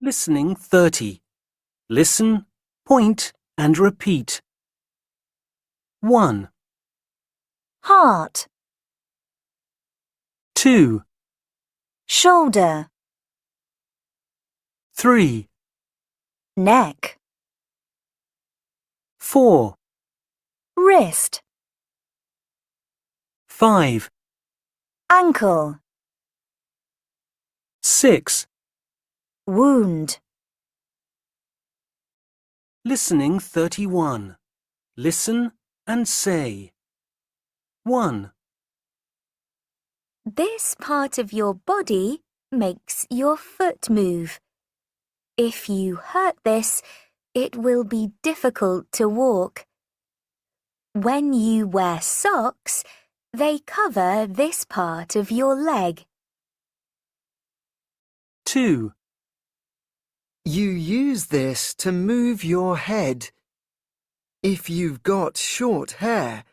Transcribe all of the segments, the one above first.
Listening 30. Listen, point and repeat. 1, Heart, 2, shoulder, 3, neck, 4, wrist, 5, ankle, 6. wound. Listening 31. Listen and say. 1, This part of your body makes your foot move. If you hurt this, it will be difficult to walk. When you wear socks, they cover this part of your leg. 2, You use this to move your head. If you've got short hair,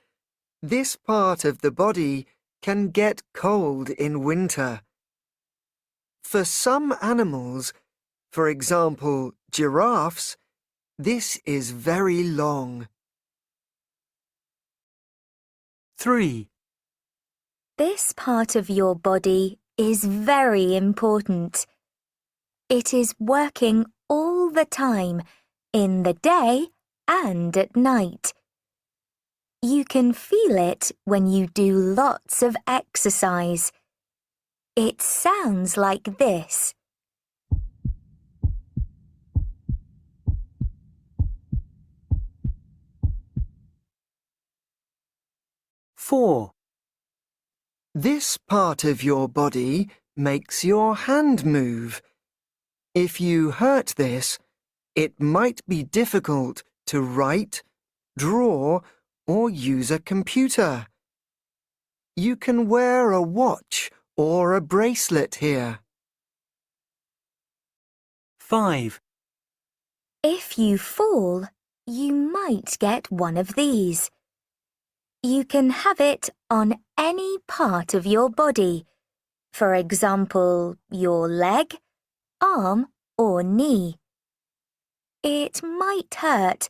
this part of the body can get cold in winter. For some animals, for example giraffes, this is very long. 3, This part of your body is very important. It is working all the time, in the day and at night. You can feel it when you do lots of exercise. It sounds like this. Four. This part of your body makes your hand move. If you hurt this, it might be difficult to write, draw, or use a computer. You can wear a watch or a bracelet here. 5. If you fall, you might get one of these. You can have it on any part of your body, for example, your leg, arm, or knee. It might hurt,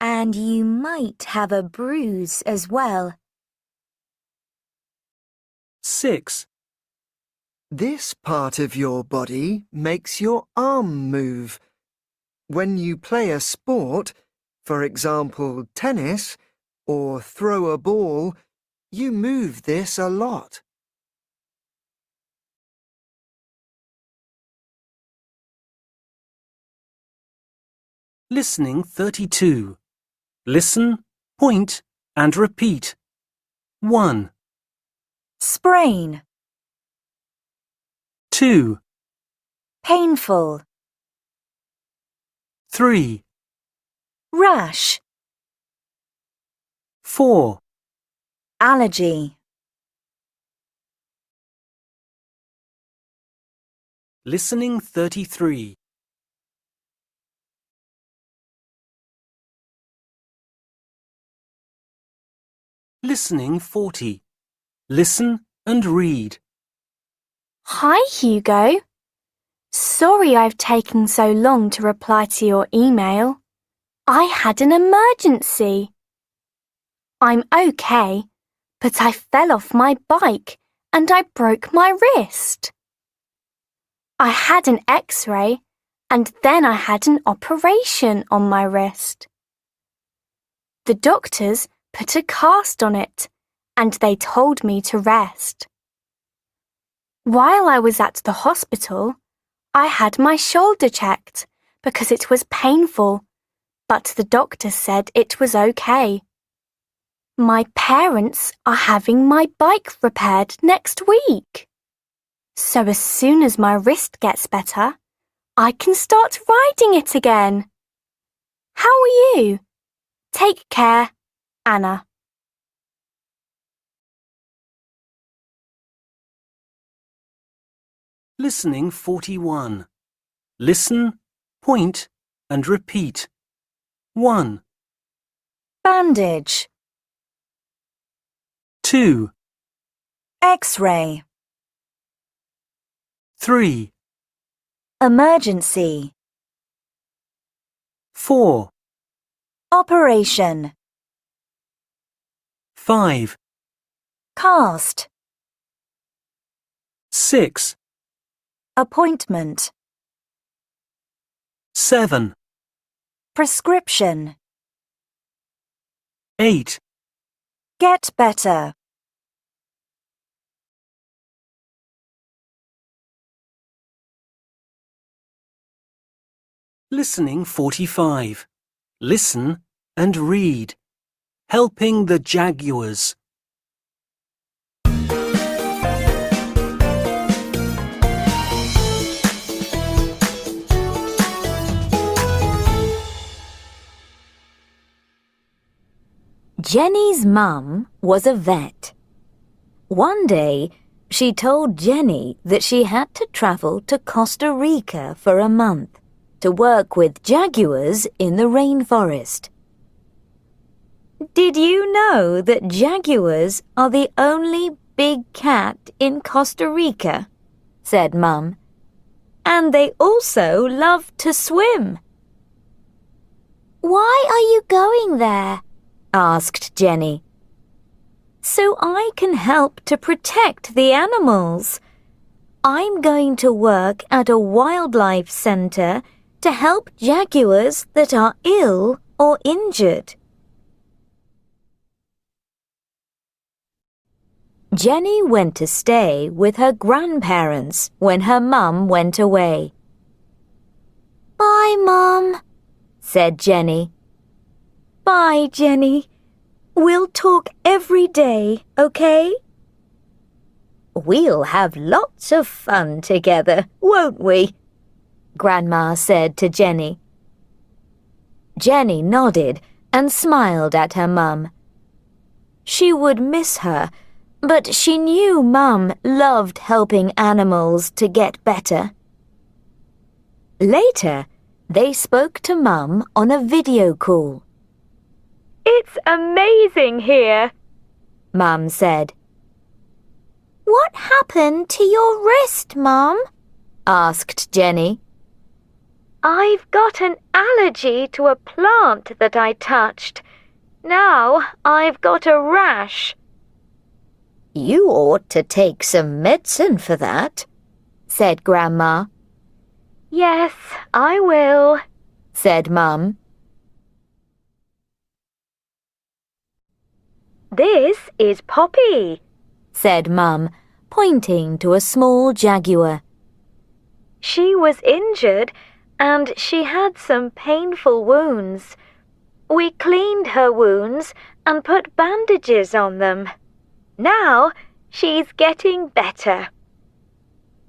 and you might have a bruise as well. 6. This part of your body makes your arm move. When you play a sport, for example tennis, or throw a ball, you move this a lot. Listening 32. Listen, point, and repeat. 1, Sprain, 2, painful, 3, rash, 4, allergy. Listening 33. Listening 40. Listen and read. Hi, Hugo. Sorry I've taken so long to reply to your email. I had an emergency. I'm okay, but I fell off my bike and I broke my wrist. I had an X-ray and then I had an operation on my wrist. The doctors put a cast on it and they told me to rest. While I was at the hospital, I had my shoulder checked because it was painful, but the doctor said it was okay. My parents are having my bike repaired next week. So as soon as my wrist gets better, I can start riding it again. How are you? Take care, Anna. Listening 41. Listen, point, and repeat. 1, Bandage, 2, X-ray, 3, emergency, 4, operation, 5, cast, 6, appointment, 7, prescription, 8, get better, Listening 45. Listen and read. Helping the jaguars. Jenny's mum was a vet. One day, she told Jenny that she had to travel to Costa Rica for a month to work with jaguars in the rainforest. Did you know that jaguars are the only big cat in Costa Rica? Said Mum. And they also love to swim. Why are you going there? Asked Jenny. So I can help to protect the animals. I'm going to work at a wildlife centre to help jaguars that are ill or injured. Jenny went to stay with her grandparents when her mum went away. Bye, Mum, said Jenny. Bye, Jenny. We'll talk every day, okay? We'll have lots of fun together, won't we? Grandma said to Jenny. Jenny nodded and smiled at her mum. She would miss her, but she knew Mum loved helping animals to get better. Later, they spoke to Mum on a video call. It's amazing here, Mum said. What happened to your wrist, Mum? Asked Jenny. I've got an allergy to a plant that I touched. Now I've got a rash. You ought to take some medicine for that, said Grandma. Yes, I will, said Mum. This is Poppy, said Mum, pointing to a small jaguar. She was injured and she had some painful wounds. We cleaned her wounds and put bandages on them. Now she's getting better.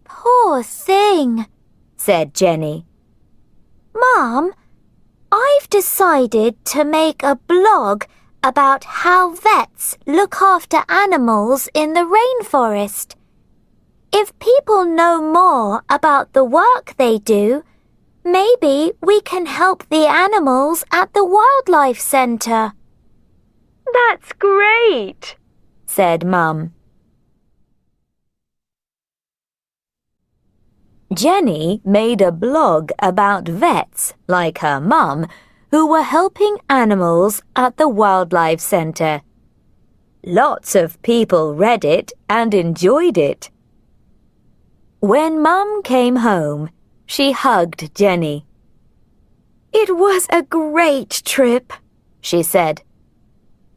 Poor thing, said Jenny. Mum, I've decided to make a blog about how vets look after animals in the rainforest. If people know more about the work they do, maybe we can help the animals at the wildlife centre. That's great, said Mum. Jenny made a blog about vets like her mum who were helping animals at the wildlife centre. Lots of people read it and enjoyed it. When Mum came home, she hugged Jenny. It was a great trip, she said.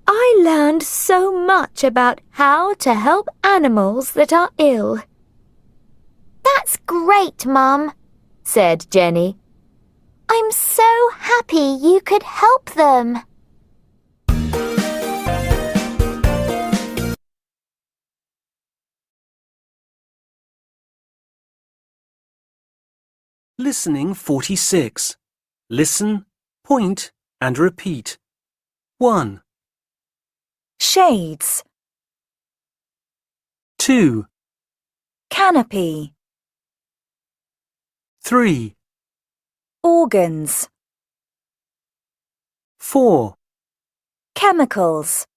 I learned so much about how to help animals that are ill. That's great, Mum, said Jenny. I'm so happy you could help them. Listening 46. Listen, point, and repeat. 1, Shades, 2, canopy, 3, organs, 4. chemicals.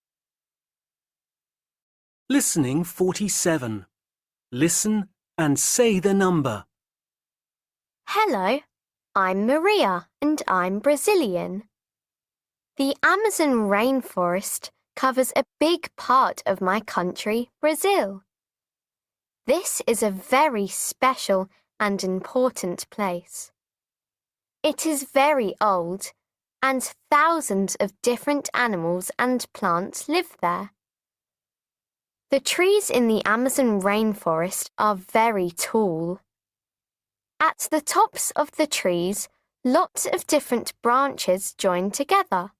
Listening 47. Listen and say the number. Hello, I'm Maria and I'm Brazilian. The Amazon rainforest covers a big part of my country, Brazil. This is a very special and important place. It is very old, and thousands of different animals and plants live there. The trees in the Amazon rainforest are very tall. At the tops of the trees, lots of different branches join together.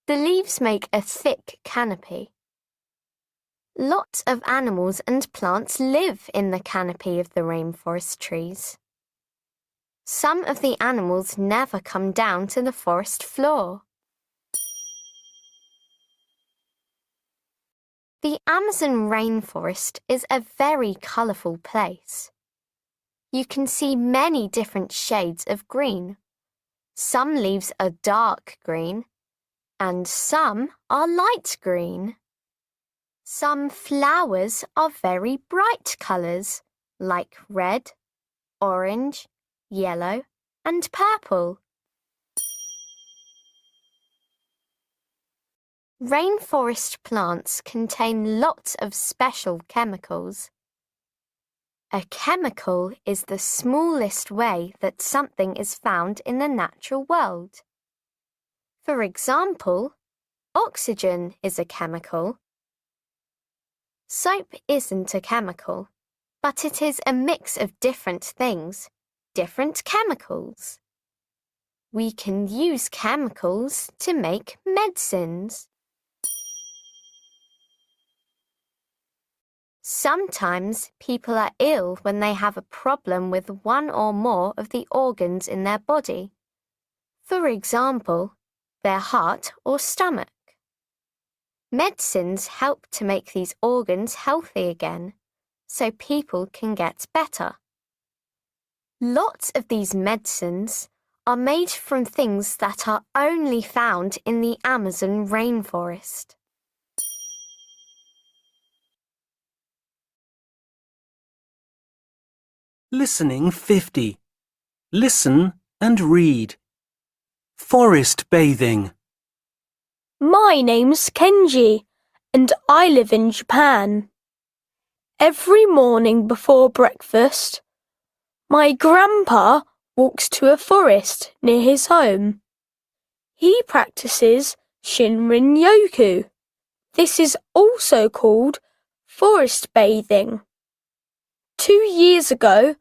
The leaves make a thick canopy. Lots of animals and plants live in the canopy of the rainforest trees. Some of the animals never come down to the forest floor. The Amazon rainforest is a very colourful place. You can see many different shades of green. Some leaves are dark green, and some are light green. Some flowers are very bright colours, like red, orange, yellow, and purple. Rainforest plants contain lots of special chemicals. A chemical is the smallest way that something is found in the natural world. For example, oxygen is a chemical. Soap isn't a chemical, but it is a mix of different things, different chemicals. We can use chemicals to make medicines. Sometimes people are ill when they have a problem with one or more of the organs in their body. For example, their heart or stomach. Medicines help to make these organs healthy again, so people can get better. Lots of these medicines are made from things that are only found in the Amazon rainforest. Listening 50. Listen and read. Forest bathing. My name's Kenji, and I live in Japan. Every morning before breakfast, my grandpa walks to a forest near his home. He practices Shinrin-yoku. This is also called forest bathing. 2 years ago,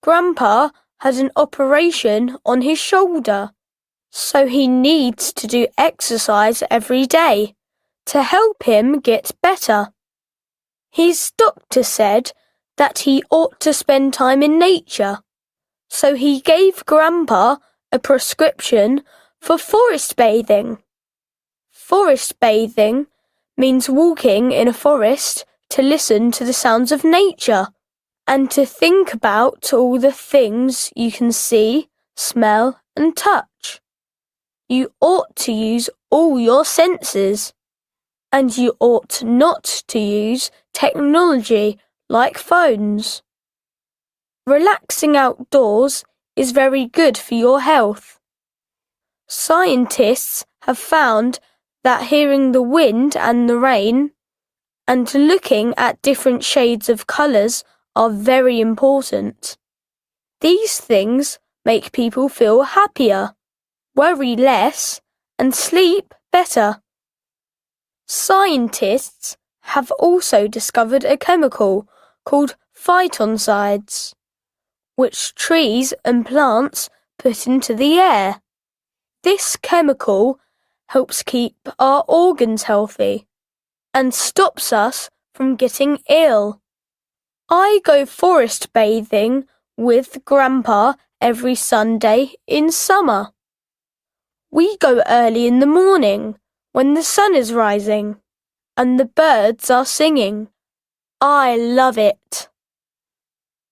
Grandpa had an operation on his shoulder, so he needs to do exercise every day to help him get better. His doctor said that he ought to spend time in nature, so he gave Grandpa a prescription for forest bathing. Forest bathing means walking in a forest to listen to the sounds of nature and to think about all the things you can see, smell, and touch. You ought to use all your senses, and you ought not to use technology like phones. Relaxing outdoors is very good for your health. Scientists have found that hearing the wind and the rain and looking at different shades of colours are very important. These things make people feel happier, worry less, and sleep better. Scientists have also discovered a chemical called phytoncides, which trees and plants put into the air. This chemical helps keep our organs healthy and stops us from getting ill. I go forest bathing with Grandpa every Sunday in summer. We go early in the morning when the sun is rising and the birds are singing. I love it.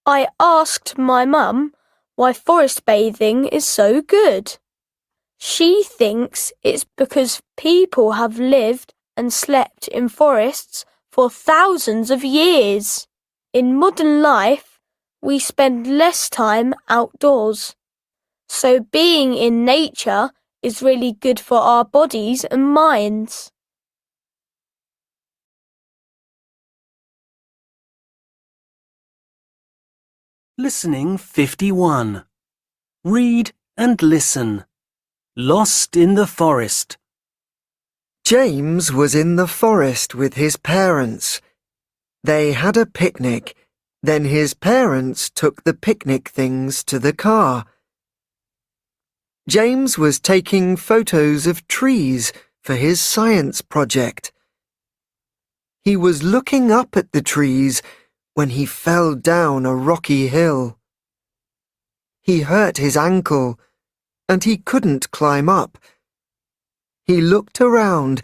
I asked my mum why forest bathing is so good. She thinks it's because people have lived and slept in forests for thousands of years. In modern life, we spend less time outdoors. So being in nature is really good for our bodies and minds. Listening 51. Read and listen. Lost in the forest. James was in the forest with his parents. They had a picnic. Then his parents took the picnic things to the car. James was taking photos of trees for his science project. He was looking up at the trees when he fell down a rocky hill. He hurt his ankle and he couldn't climb up. He looked around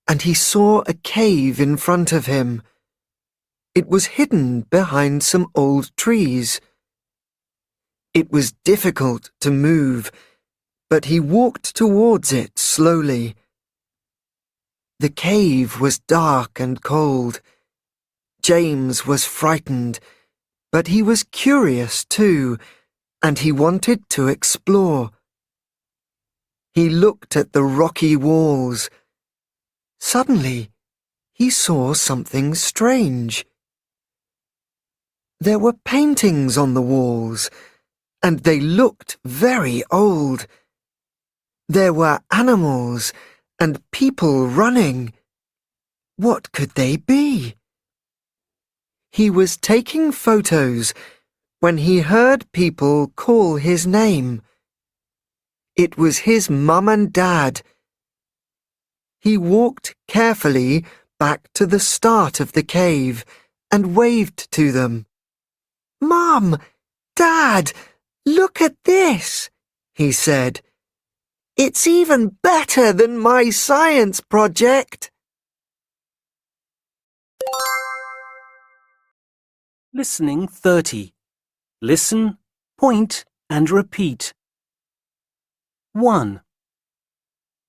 and he saw a cave in front of him. It was hidden behind some old trees. It was difficult to move, but he walked towards it slowly. The cave was dark and cold. James was frightened, but he was curious too, and he wanted to explore. He looked at the rocky walls. Suddenly, he saw something strange. There were paintings on the walls, and they looked very old. There were animals and people running. What could they be? He was taking photos when he heard people call his name. It was his mum and dad. He walked carefully back to the start of the cave and waved to them. "Mum! Dad! Look at this!" he said. "It's even better than my science project." Listening 30. Listen, point and repeat. 1,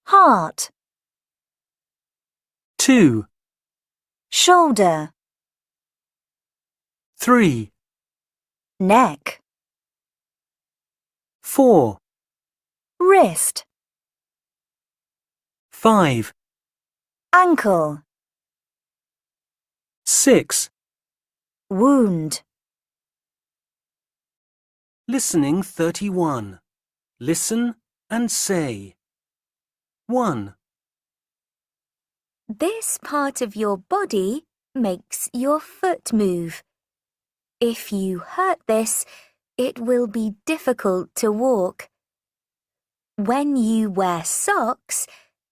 Heart, 2, shoulder, 3, neck, 4, wrist, 5, ankle, 6. wound. Listening 31. Listen and say. 1, This part of your body makes your foot move. If you hurt this, it will be difficult to walk. When you wear socks,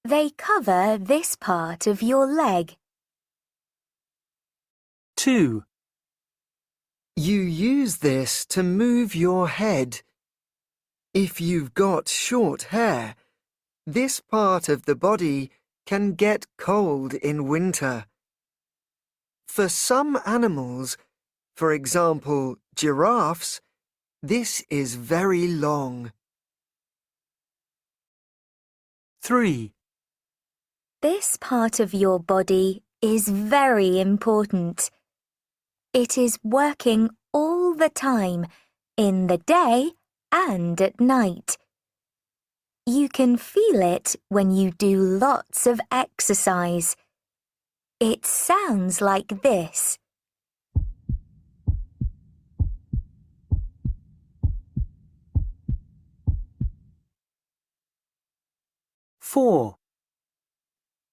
they cover this part of your leg. 2, You use this to move your head. If you've got short hair, this part of the body can get cold in winter. For some animals, for example giraffes, this is very long. 3, This part of your body is very important. It is working all the time, in the day and at night. You can feel it when you do lots of exercise. It sounds like this. Four.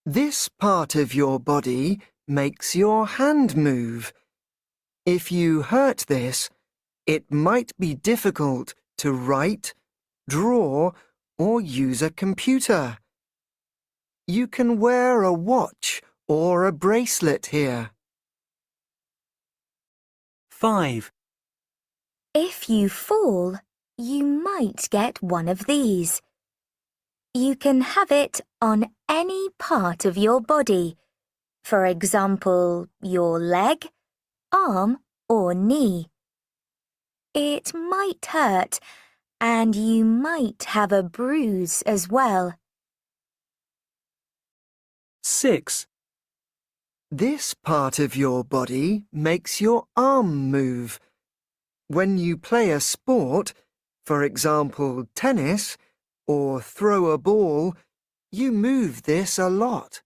This part of your body makes your hand move. If you hurt this, it might be difficult to write, draw, or use a computer. You can wear a watch or a bracelet here. 5. If you fall, you might get one of these. You can have it on any part of your body, for example, your leg, arm, or knee. It might hurt, and you might have a bruise as well. 6. This part of your body makes your arm move. When you play a sport, for example tennis, or throw a ball, you move this a lot.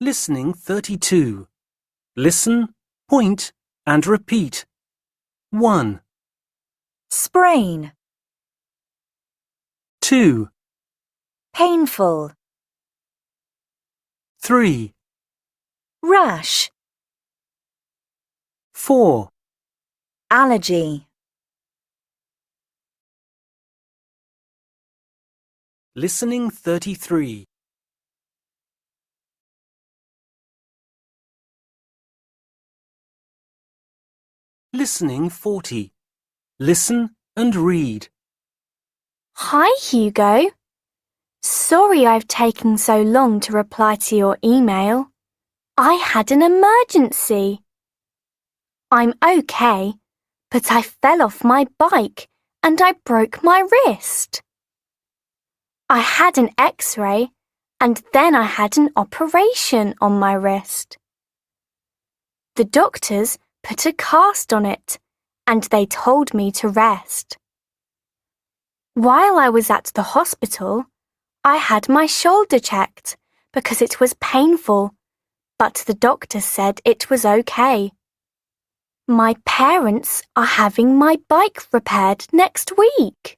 Listening 32. Listen, point, and repeat. 1, Sprain. 2, Painful. 3, Rash. 4, Allergy. Listening 33. Listening 40. Listen and read. Hi, Hugo. Sorry I've taken so long to reply to your email. I had an emergency. I'm okay, but I fell off my bike and I broke my wrist. I had an X-ray and then I had an operation on my wrist. The doctors put a cast on it and they told me to rest. While I was at the hospital, I had my shoulder checked because it was painful, but the doctor said it was okay. My parents are having my bike repaired next week.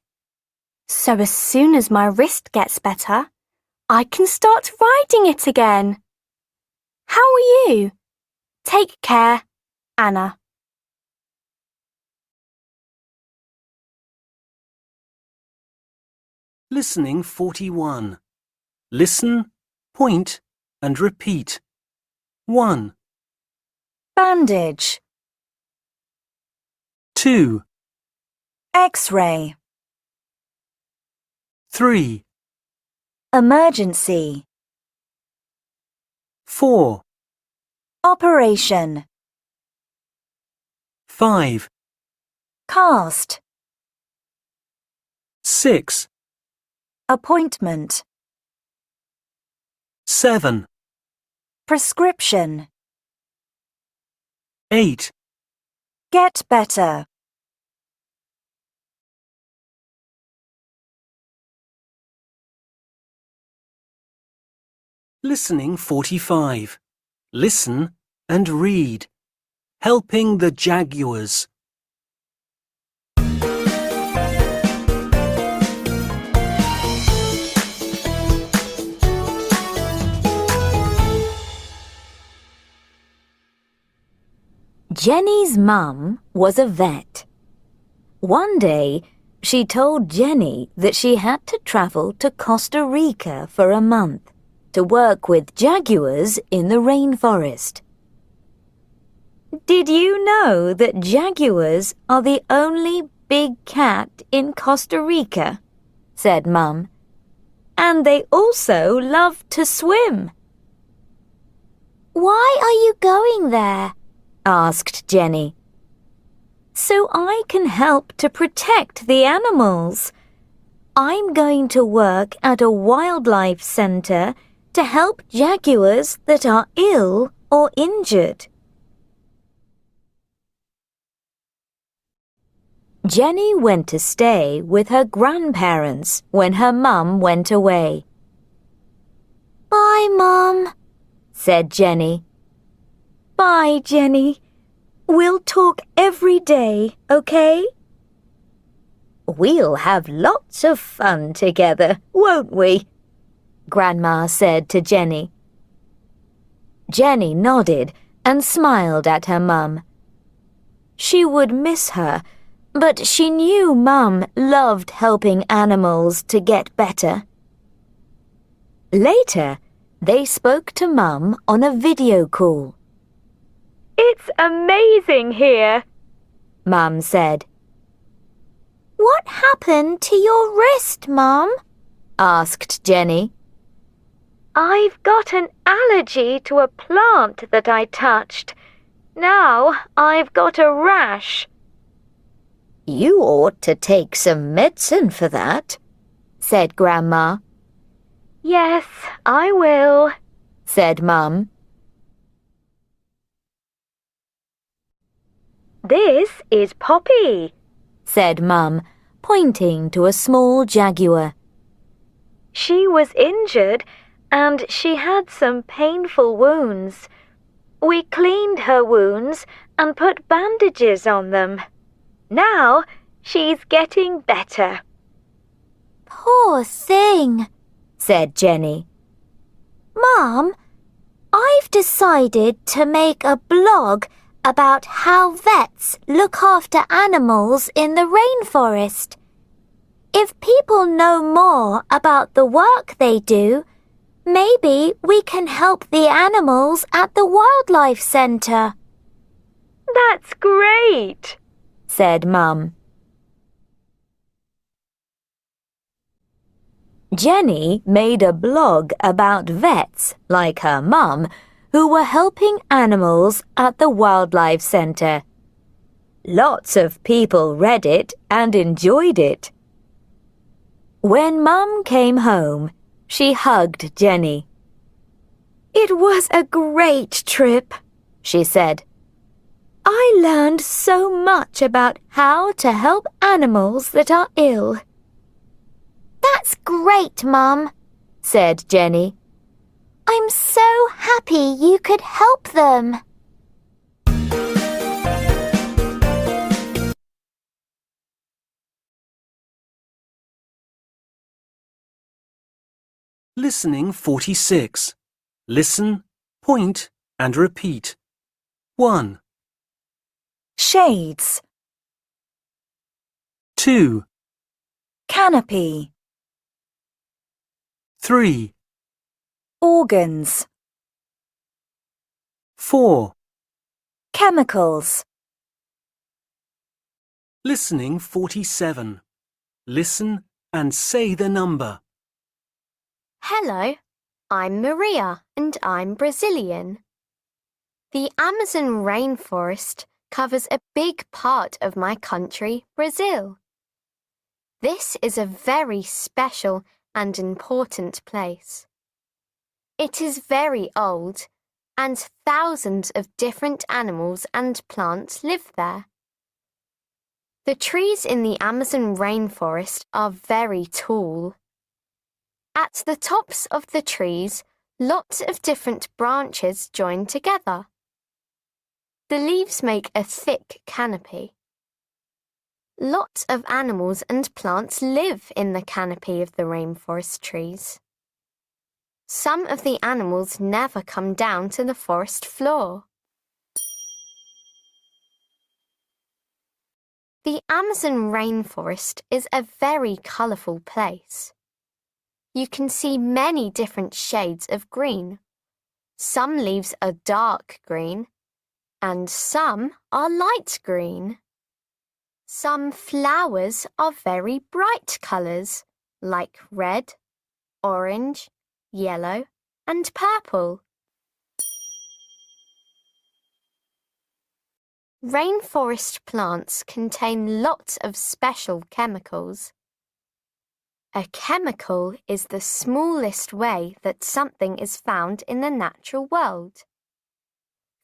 So as soon as my wrist gets better, I can start riding it again. How are you? Take care, Anna. Listening 41. Listen, point, and repeat. 1, Bandage. 2, X-ray. 3, Emergency. 4, Operation. 5, Cast. 6, Appointment. 7, Prescription. 8, Get better. Listening 45. Listen and read. Helping the Jaguars. Jenny's mum was a vet. One day, she told Jenny that she had to travel to Costa Rica for a month to work with jaguars in the rainforest. Did you know that jaguars are the only big cat in Costa Rica? Said Mum. And they also love to swim. Why are you going there? Asked Jenny. So I can help to protect the animals. I'm going to work at a wildlife centre to help jaguars that are ill or injured. Jenny went to stay with her grandparents when her mum went away. Bye, Mum, said Jenny. Bye, Jenny. We'll talk every day, okay? We'll have lots of fun together, won't we? Grandma said to Jenny. Jenny nodded and smiled at her mum. She would miss her, but she knew Mum loved helping animals to get better. Later, they spoke to Mum on a video call. It's amazing here, Mum said. What happened to your wrist, Mum? Asked Jenny. I've got an allergy to a plant that I touched. Now I've got a rash. You ought to take some medicine for that, said Grandma. Yes, I will, said Mum. This is Poppy, said Mum, pointing to a small jaguar. She was injured and she had some painful wounds. We cleaned her wounds and put bandages on them. Now she's getting better. Poor thing, said Jenny. Mum, I've decided to make a blog about how vets look after animals in the rainforest. If people know more about the work they do, maybe we can help the animals at the wildlife centre. That's great, said Mum. Jenny made a blog about vets like her mum who were helping animals at the wildlife centre. Lots of people read it and enjoyed it. When Mum came home, she hugged Jenny. It was a great trip, she said. I learned so much about how to help animals that are ill. That's great, Mum, said Jenny. I'm so happy you could help them. Listening 46. Listen, point, and repeat. 1, Shades, 2, canopy, 3, organs, 4. chemicals, Listening 47. Listen and say the number. Hello, I'm Maria and I'm Brazilian. The Amazon rainforest covers a big part of my country, Brazil. This is a very special and important place. It is very old, and thousands of different animals and plants live there. The trees in the Amazon rainforest are very tall. At the tops of the trees, lots of different branches join together. The leaves make a thick canopy. Lots of animals and plants live in the canopy of the rainforest trees. Some of the animals never come down to the forest floor. The Amazon rainforest is a very colourful place. You can see many different shades of green. Some leaves are dark green, and some are light green. Some flowers are very bright colours, like red, orange, yellow, and purple. Rainforest plants contain lots of special chemicals. A chemical is the smallest way that something is found in the natural world.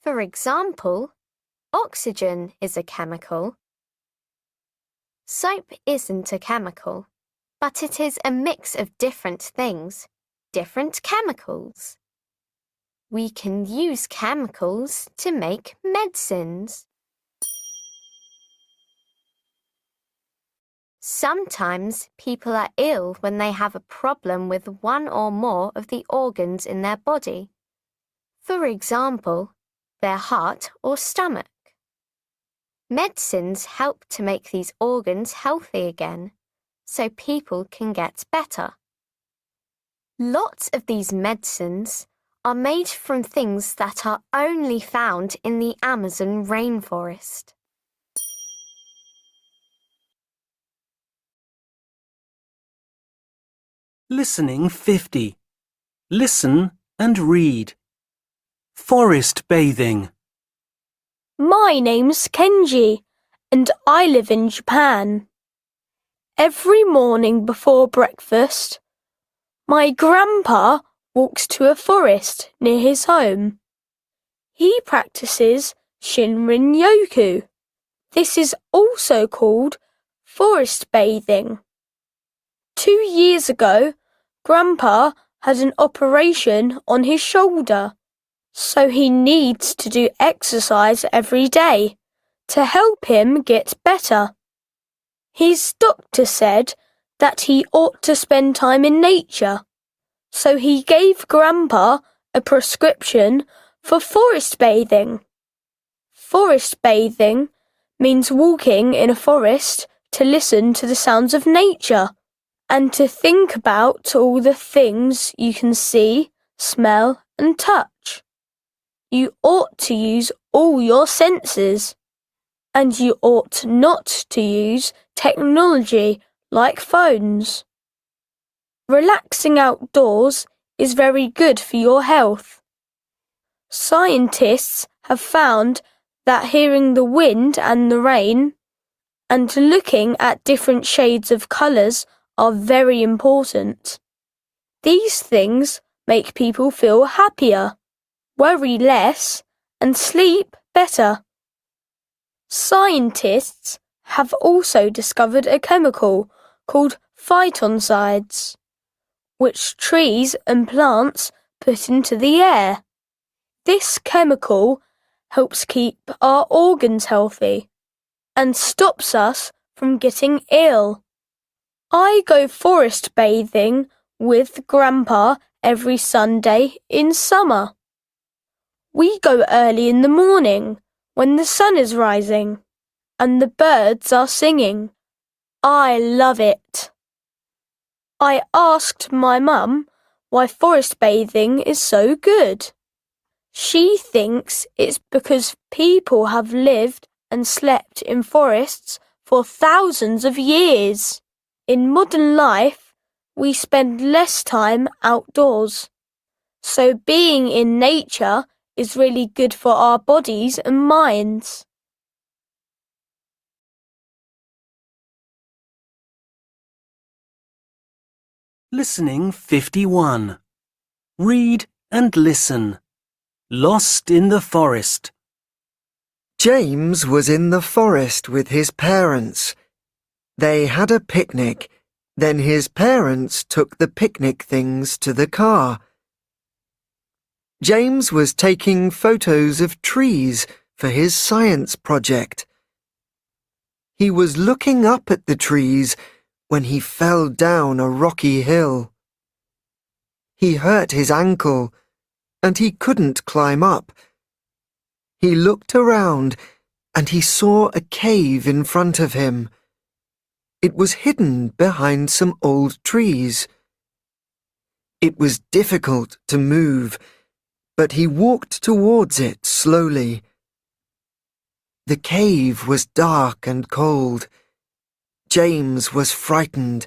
For example, oxygen is a chemical. Soap isn't a chemical, but it is a mix of different things, different chemicals. We can use chemicals to make medicines. Sometimes people are ill when they have a problem with one or more of the organs in their body. For example, their heart or stomach. Medicines help to make these organs healthy again, so people can get better. Lots of these medicines are made from things that are only found in the Amazon rainforest. Listening 50. Listen and read. Forest bathing. My name's Kenji, and I live in Japan. Every morning before breakfast, my grandpa walks to a forest near his home. He practices Shinrin-yoku. This is also called forest bathing. 2 years ago, Grandpa had an operation on his shoulder, so he needs to do exercise every day to help him get better. His doctor said that he ought to spend time in nature, so he gave Grandpa a prescription for forest bathing. Forest bathing means walking in a forest to listen to the sounds of nature and to think about all the things you can see, smell and touch. You ought to use all your senses, and you ought not to use technology like phones. Relaxing outdoors is very good for your health. Scientists have found that hearing the wind and the rain and looking at different shades of colours are very important. These things make people feel happier, worry less, and sleep better. Scientists have also discovered a chemical called phytoncides, which trees and plants put into the air. This chemical helps keep our organs healthy and stops us from getting ill. I go forest bathing with Grandpa every Sunday in summer. We go early in the morning when the sun is rising and the birds are singing. I love it. I asked my mum why forest bathing is so good. She thinks it's because people have lived and slept in forests for thousands of years. In modern life, we spend less time outdoors. So being in nature is really good for our bodies and minds. Listening 51. Read and listen. Lost in the forest. James was in the forest with his parents. They had a picnic. Then his parents took the picnic things to the car. James was taking photos of trees for his science project. He was looking up at the trees when he fell down a rocky hill. He hurt his ankle and he couldn't climb up. He looked around and he saw a cave in front of him. It was hidden behind some old trees. It was difficult to move, but he walked towards it slowly. The cave was dark and cold. James was frightened,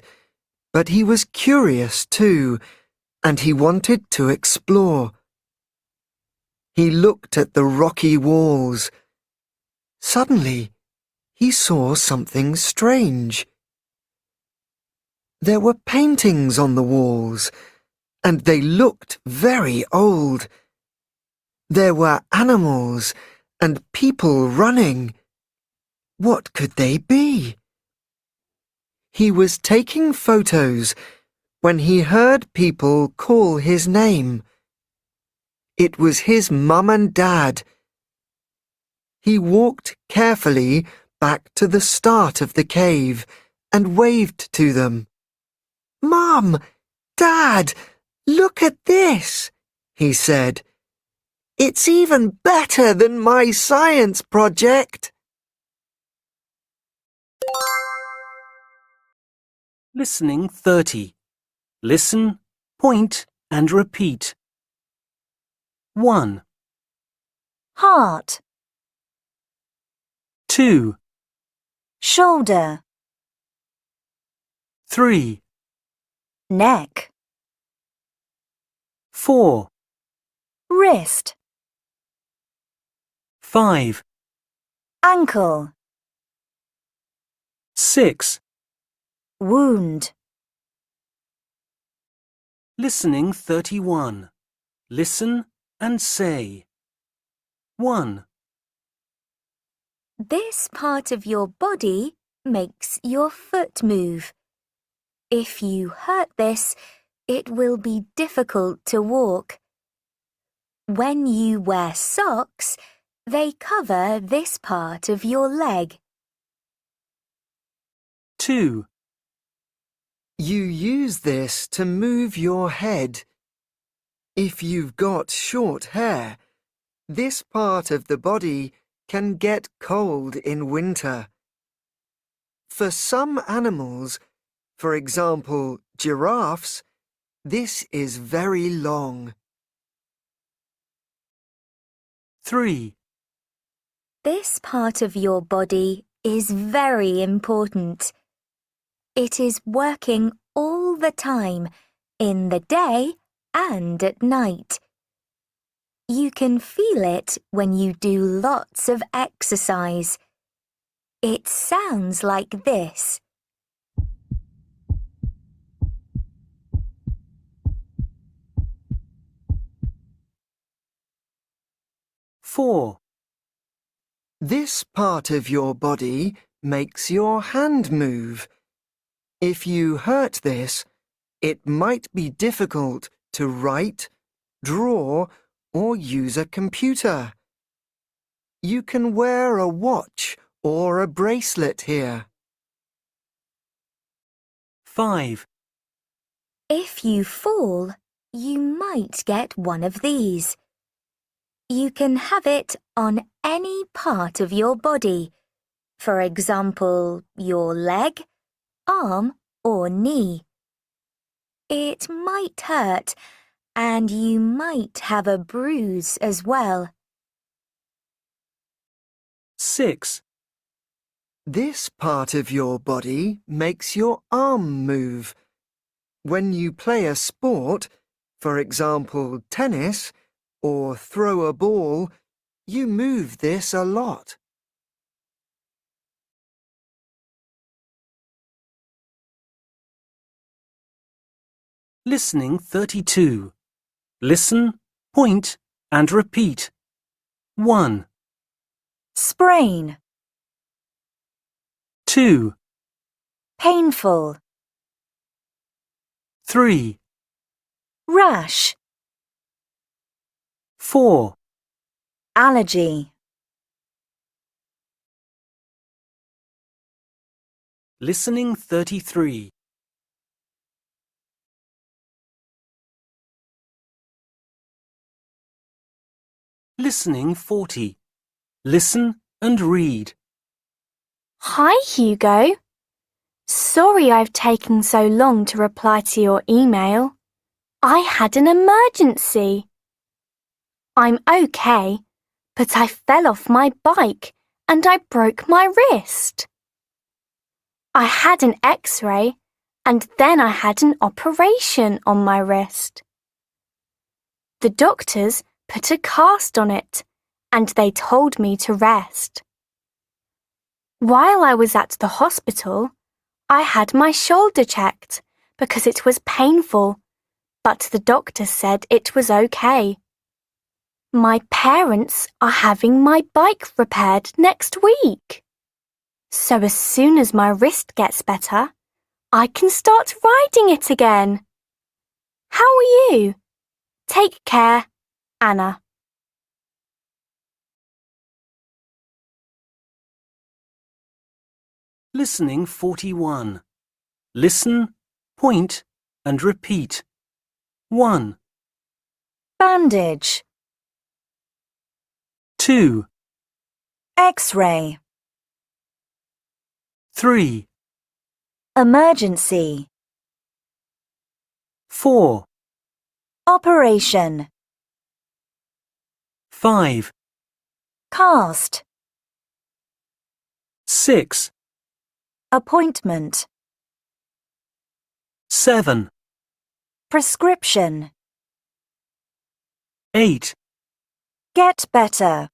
but he was curious too, and he wanted to explore. He looked at the rocky walls. Suddenly, he saw something strange. There were paintings on the walls, and they looked very old. There were animals and people running. What could they be? He was taking photos when he heard people call his name. It was his mum and dad. He walked carefully back to the start of the cave and waved to them. "Mum, Dad, look at this," he said. "It's even better than my science project." Listening 30. Listen, point and repeat. 1, Heart, 2, shoulder, 3, neck, 4, wrist, 5, ankle, 6, wound, Listening 31. Listen and say. 1, This part of your body makes your foot move. If you hurt this, it will be difficult to walk. When you wear socks, they cover this part of your leg. 2, You use this to move your head. If you've got short hair, this part of the body can get cold in winter. For some animals, for example, giraffes, this is very long. 3, This part of your body is very important. It is working all the time, in the day and at night. You can feel it when you do lots of exercise. It sounds like this. Four, This part of your body makes your hand move. If you hurt this, it might be difficult to write, draw, or use a computer. You can wear a watch or a bracelet here. 5, If you fall, you might get one of these. You can have it on any part of your body, for example, your leg, arm, or knee. It might hurt, and you might have a bruise as well. 6, This part of your body makes your arm move. When you play a sport, for example, tennis, or throw a ball, you move this a lot. Listening 32. Listen, point, and repeat. 1, sprain, 2, painful, 3, rash, 4, allergy, Listening 33. Listening 40. Listen and read. Hi, Hugo. Sorry I've taken so long to reply to your email. I had an emergency. I'm okay, but I fell off my bike and I broke my wrist. I had an X-ray and then I had an operation on my wrist. The doctors put a cast on it and they told me to rest. While I was at the hospital, I had my shoulder checked because it was painful, but the doctor said it was okay. My parents are having my bike repaired next week. So as soon as my wrist gets better, I can start riding it again. How are you? Take care, Anna. Listening 41. Listen, point, and repeat. 1, bandage, 2, X-ray, 3, emergency, 4, operation, 5, cast, 6, appointment, 7, prescription, 8, get better.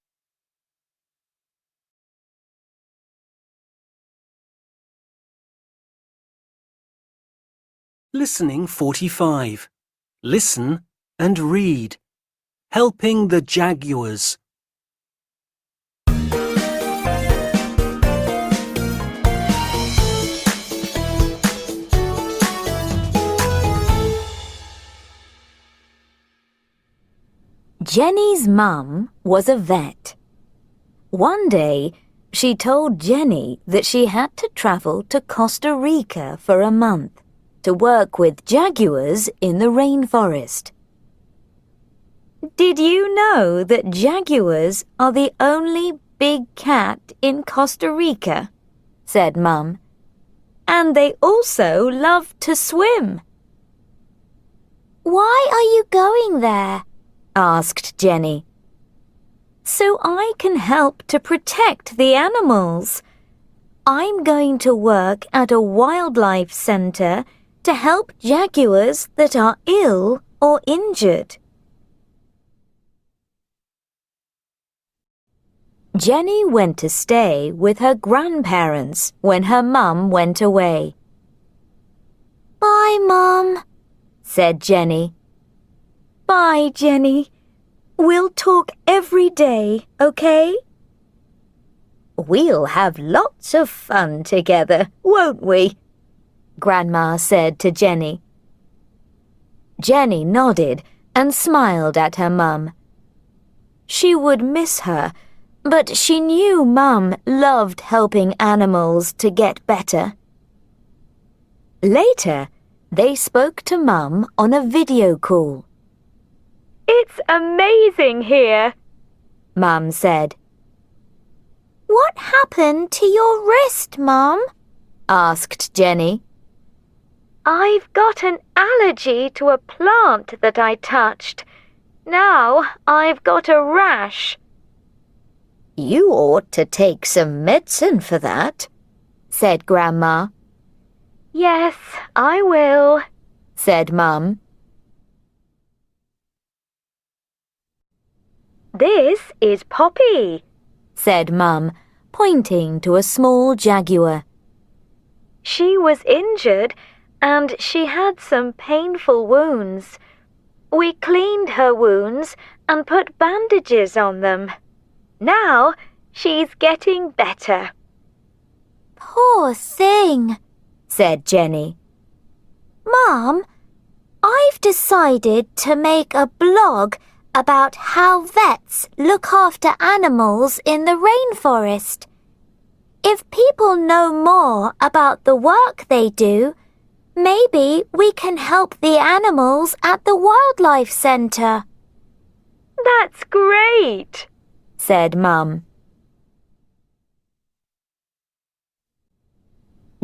Listening 45. Listen and read. Helping the jaguars. Jenny's mum was a vet. One day, she told Jenny that she had to travel to Costa Rica for a month to work with jaguars in the rainforest. Did you know that jaguars are the only big cat in Costa Rica? Said Mum. And they also love to swim. Why are you going there? Asked Jenny. So I can help to protect the animals. I'm going to work at a wildlife centre to help jaguars that are ill or injured. Jenny went to stay with her grandparents when her mum went away. Bye, Mum, said Jenny. Bye, Jenny. We'll talk every day, okay? We'll have lots of fun together, won't we? Grandma said to Jenny. Jenny nodded and smiled at her mum. She would miss her, but she knew Mum loved helping animals to get better. Later, they spoke to Mum on a video call. It's amazing here, Mum said. what happened to your wrist, Mum? Asked Jenny. I've got an allergy to a plant that I touched. Now I've got a rash. You ought to take some medicine for that, said Grandma. Yes, I will, said Mum. This is Poppy, said Mum, pointing to a small jaguar. She was injured and she had some painful wounds. We cleaned her wounds and put bandages on them. Now she's getting better. Poor thing, said Jenny. Mum, I've decided to make a blog about how vets look after animals in the rainforest. If people know more about the work they do, maybe we can help the animals at the wildlife centre. That's great, said Mum.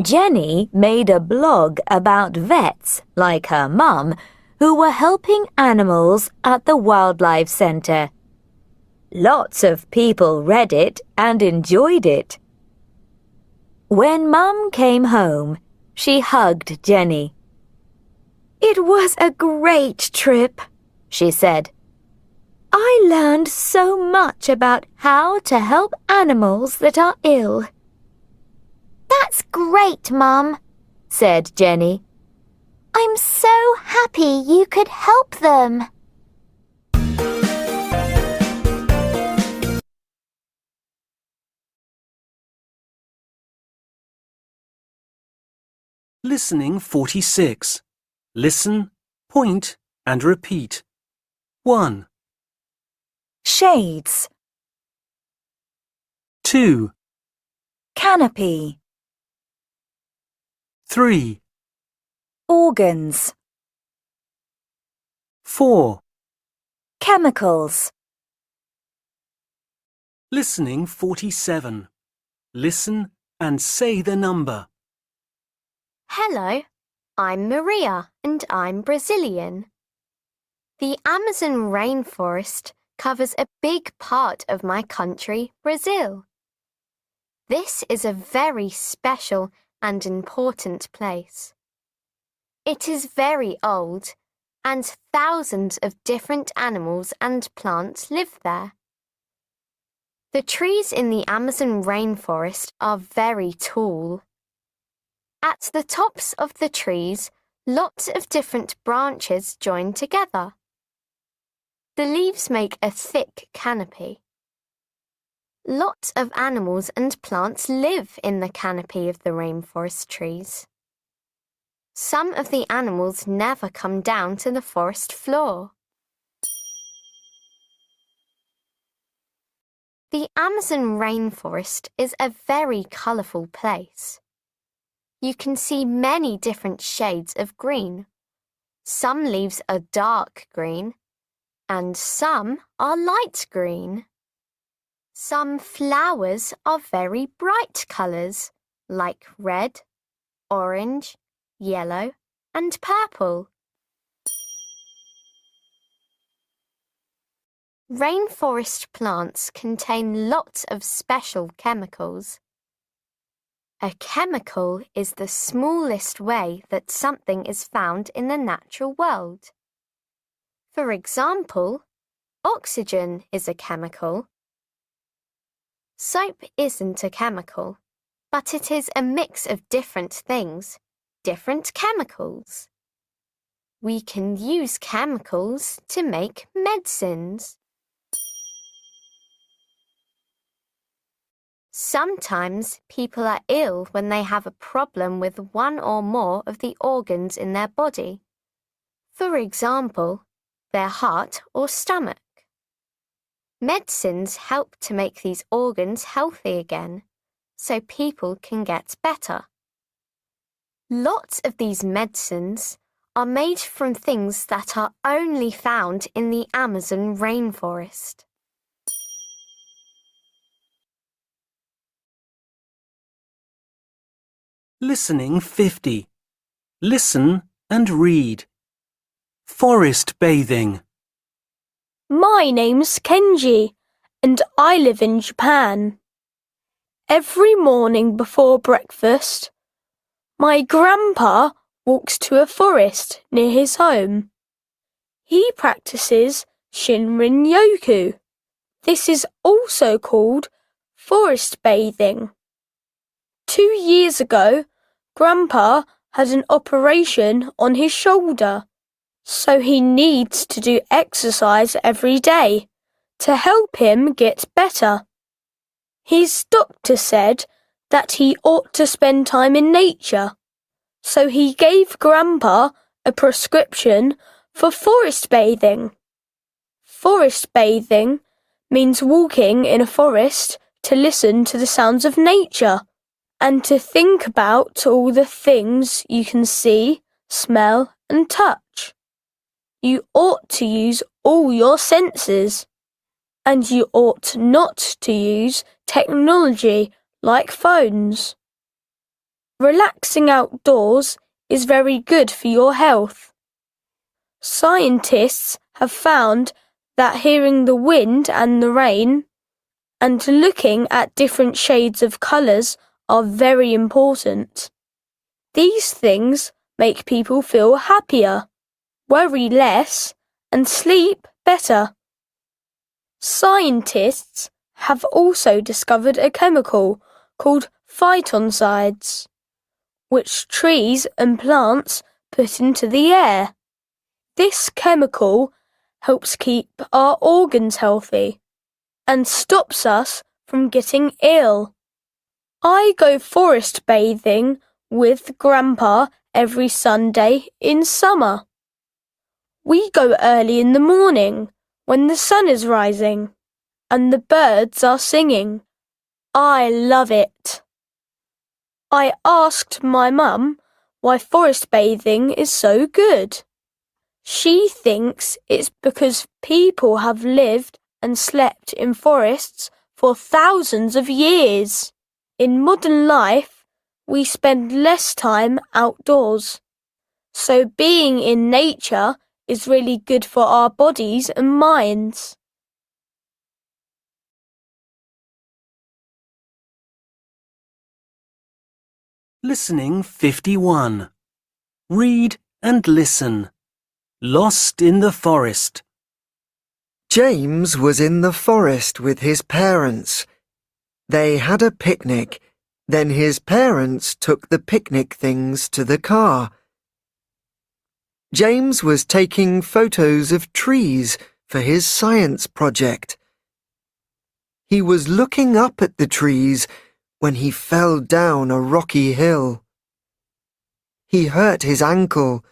Jenny made a blog about vets like her mum who were helping animals at the wildlife centre. Lots of people read it and enjoyed it. When Mum came home, she hugged Jenny. It was a great trip, she said. I learned so much about how to help animals that are ill. That's great, Mum, said Jenny. I'm so happy you could help them. Listening 46. Listen, point and repeat. 1, Shades. 2, Canopy. 3, Organs. 4. Chemicals. Listening 47. Listen and say the number. Hello, I'm Maria and I'm Brazilian. The Amazon rainforest covers a big part of my country, Brazil. This is a very special and important place. It is very old, and thousands of different animals and plants live there. The trees in the Amazon rainforest are very tall. At the tops of the trees, Lots of different branches join together. The leaves make a thick canopy. Lots of animals and plants live in the canopy of the rainforest trees. Some of the animals never come down to the forest floor. The Amazon rainforest is a very colourful place. You can see many different shades of green. Some leaves are dark green, and some are light green. Some flowers are very bright colours, like red, orange, yellow, and purple. Rainforest plants contain lots of special chemicals. A chemical is the smallest way that something is found in the natural world. For example, oxygen is a chemical. Soap isn't a chemical, but it is a mix of different things, different chemicals. We can use chemicals to make medicines. Sometimes people are ill when they have a problem with one or more of the organs in their body. For example, their heart or stomach. Medicines help to make these organs healthy again, so people can get better. Lots of these medicines are made from things that are only found in the Amazon rainforest. Listening 50. Listen and read. Forest bathing. My name's Kenji, and I live in Japan. Every morning before breakfast, my grandpa walks to a forest near his home. He practices Shinrin-yoku. This is also called forest bathing. 2 years ago, Grandpa had an operation on his shoulder, so he needs to do exercise every day to help him get better. His doctor said that he ought to spend time in nature, so he gave Grandpa a prescription for forest bathing. Forest bathing means walking in a forest to listen to the sounds of nature and to think about all the things you can see, smell, and touch. You ought to use all your senses, and you ought not to use technology like phones. Relaxing outdoors is very good for your health. Scientists have found that hearing the wind and the rain and looking at different shades of colours are very important. These things make people feel happier, worry less, and sleep better. Scientists have also discovered a chemical called phytoncides, which trees and plants put into the air. This chemical helps keep our organs healthy and stops us from getting ill. I go forest bathing with Grandpa every Sunday in summer. We go early in the morning when the sun is rising and the birds are singing. I love it. I asked my mum why forest bathing is so good. She thinks it's because people have lived and slept in forests for thousands of years. In modern life, we spend less time outdoors, so being in nature is really good for our bodies and minds. Listening 51. Read and listen. Lost in the forest. James was in the forest with his parents. They had a picnic. Then his parents took the picnic things to the car. James was taking photos of trees for his science project. He was looking up at the trees when he fell down a rocky hill. He hurt his ankle,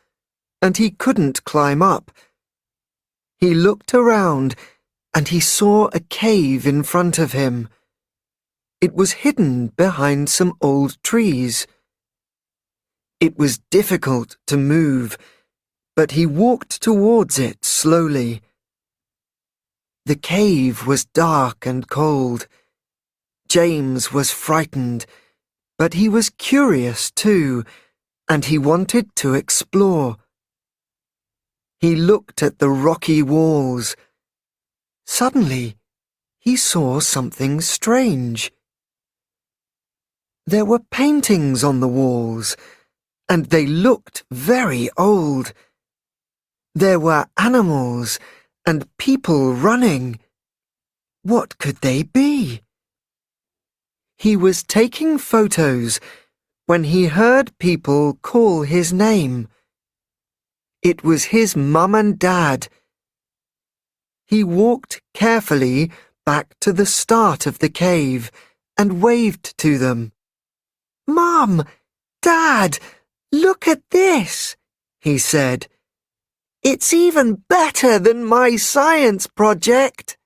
and he couldn't climb up. He looked around, and he saw a cave in front of him. It was hidden behind some old trees. It was difficult to move, but he walked towards it slowly. The cave was dark and cold. James was frightened, but he was curious too, and he wanted to explore. He looked at the rocky walls. Suddenly, he saw something strange. There were paintings on the walls, and they looked very old. There were animals and people running. What could they be? He was taking photos when he heard people call his name. It was his mum and dad. He walked carefully back to the start of the cave and waved to them. "Mum! Dad! Look at this!" he said. "It's even better than my science project."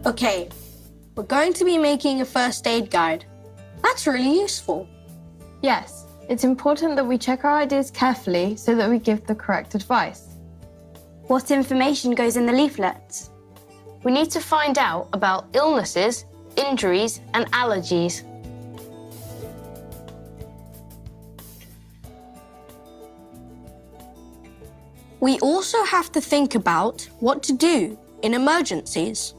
Okay, we're going to be making a first aid guide. That's really useful. Yes, it's important that we check our ideas carefully so that we give the correct advice. What information goes in the leaflets? We need to find out about illnesses, injuries, and allergies. We also have to think about what to do in emergencies.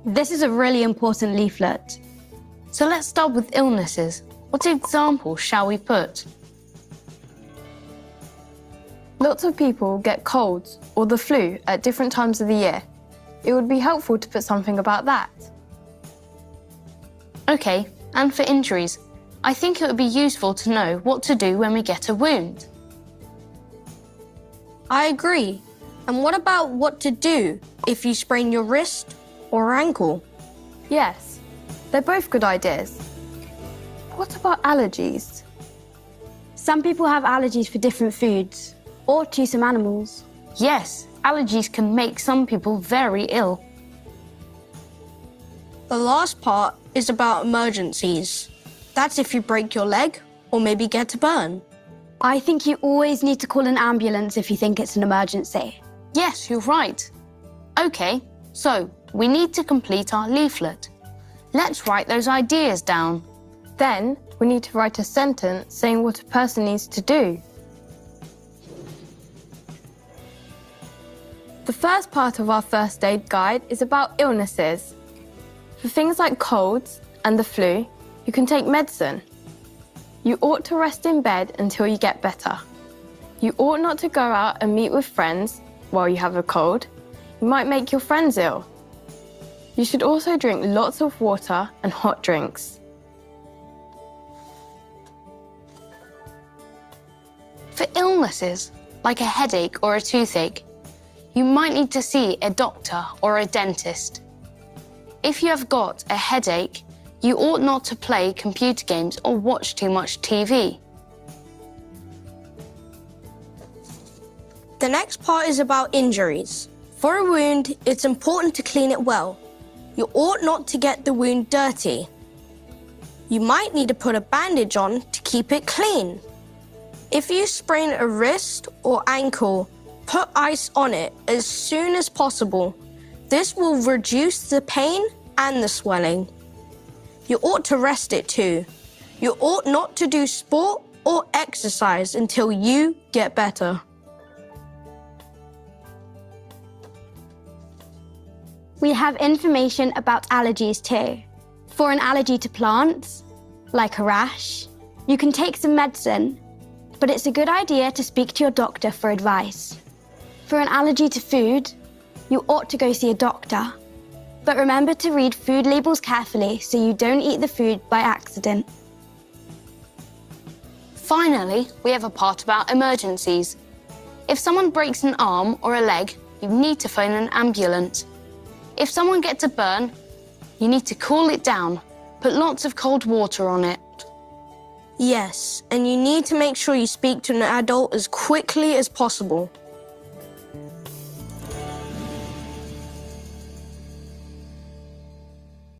This is a really important leaflet. So let's start with illnesses. What examples shall we put? Lots of people get colds or the flu at different times of the year. It would be helpful to put something about that. Okay, and for injuries, I think it would be useful to know what to do when we get a wound. I agree. And what about what to do if you sprain your wrist or ankle? Yes, they're both good ideas. What about allergies? Some people have allergies for different foods or to some animals. Yes, allergies can make some people very ill. The last part is about emergencies. That's if you break your leg or maybe get a burn. I think you always need to call an ambulance if you think it's an emergency. Yes, you're right. Okay, so we need to complete our leaflet. Let's write those ideas down. Then we need to write a sentence saying what a person needs to do. The first part of our first aid guide is about illnesses. For things like colds and the flu, you can take medicine. You ought to rest in bed until you get better. You ought not to go out and meet with friends while you have a cold. You might make your friends ill. You should also drink lots of water and hot drinks. For illnesses, like a headache or a toothache, you might need to see a doctor or a dentist. If you have got a headache, you ought not to play computer games or watch too much TV. The next part is about injuries. For a wound, it's important to clean it well. You ought not to get the wound dirty. You might need to put a bandage on to keep it clean. If you sprain a wrist or ankle, put ice on it as soon as possible. This will reduce the pain and the swelling. You ought to rest it too. You ought not to do sport or exercise until you get better. We have information about allergies too. For an allergy to plants, like a rash, you can take some medicine, but it's a good idea to speak to your doctor for advice. For an allergy to food, you ought to go see a doctor. But remember to read food labels carefully so you don't eat the food by accident. Finally, we have a part about emergencies. If someone breaks an arm or a leg, you need to phone an ambulance. If someone gets a burn, you need to cool it down. Put lots of cold water on it. Yes, and you need to make sure you speak to an adult as quickly as possible.